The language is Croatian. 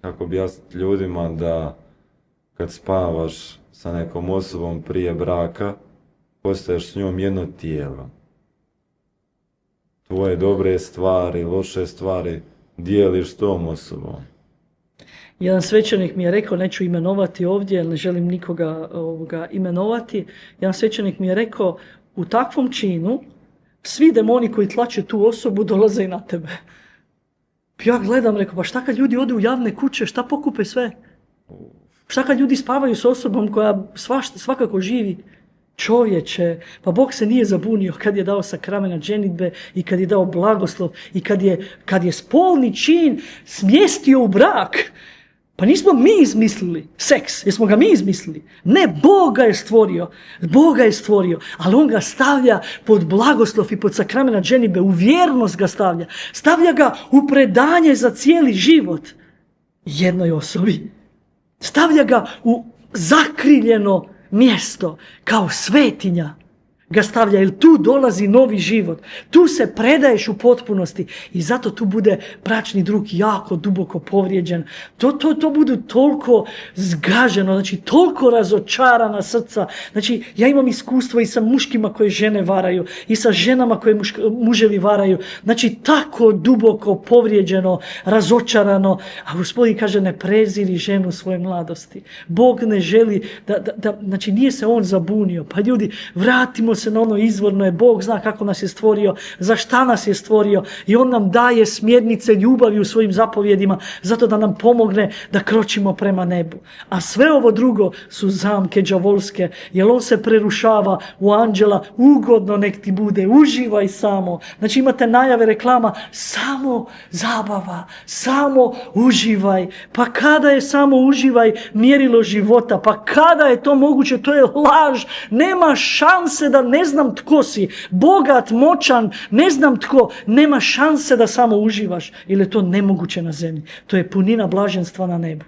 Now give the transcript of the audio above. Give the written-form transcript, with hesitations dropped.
kako objasniti ljudima da kad spavaš sa nekom osobom prije braka, postaješ s njom jedno tijelo. Tvoje dobre stvari, loše stvari dijeliš s tom osobom. Jedan svećenik mi je rekao, neću imenovati ovdje, jer ne želim nikoga imenovati. Jedan svećenik mi je rekao, u takvom činu svi demoni koji tlače tu osobu dolaze i na tebe. Ja gledam, rekao, pa šta kad ljudi odu u javne kuće, šta pokupe sve? Šta kad ljudi spavaju s osobom koja svakako živi? Čovječe, pa Bog se nije zabunio kad je dao sakrament ženidbe i kad je dao blagoslov i kad je spolni čin smjestio u brak. Pa nismo mi izmislili seks, jesmo ga mi izmislili? Ne, Bog ga je stvorio. Bog ga je stvorio, ali on ga stavlja pod blagoslov i pod sakrament ženidbe, u vjernost ga stavlja. Stavlja ga u predanje za cijeli život jednoj osobi. Stavlja ga u zakriljeno mjesto kao svetinja ga stavlja, jer tu dolazi novi život. Tu se predaješ u potpunosti i zato tu bude bračni drug jako duboko povrijeđen. To budu toliko zgaženo, znači toliko razočarana srca. Znači ja imam iskustvo i sa muškima koje žene varaju i sa ženama koje muževi varaju. Znači tako duboko povrijeđeno, razočarano. A Gospodin kaže ne preziri ženu svoje mladosti. Bog ne želi znači nije se on zabunio. Pa ljudi, vratimo se na ono izvorno je, Bog zna kako nas je stvorio, za šta nas je stvorio i on nam daje smjernice ljubavi u svojim zapovjedima zato da nam pomogne da kročimo prema nebu. A sve ovo drugo su zamke đavolske, jer on se prerušava u anđela, ugodno nek ti bude, uživaj samo. Znači imate najave reklama, samo zabava, samo uživaj. Pa kada je samo uživaj mjerilo života? Pa kada je to moguće? To je laž. Nema šanse da ne znam tko si, bogat, moćan, ne znam tko, nema šanse da samo uživaš, jer je to nemoguće na zemlji. To je punina blaženstva na nebu.